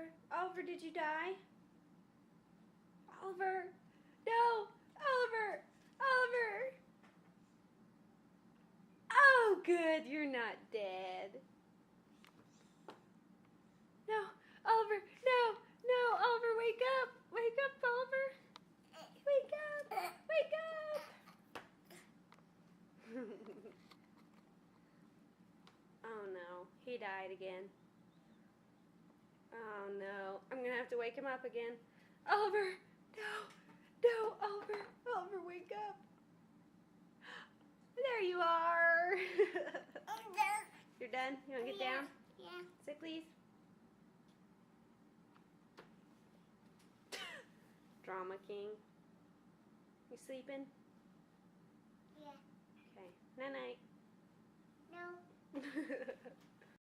Oliver? Oliver, did you die? Oliver! No! Oliver! Oliver! Oh, good. You're not dead. No, Oliver! No! No, Oliver, wake up! Wake up, Oliver! Wake up! Wake up! Oh no, he died again. Oh no, I'm gonna have to wake him up again. Oliver! No! No, Oliver! Oliver, wake up! There you are! You're done? You wanna get down? Yeah. Sit, please. Drama King. You sleeping? Yeah. Okay. Night-night.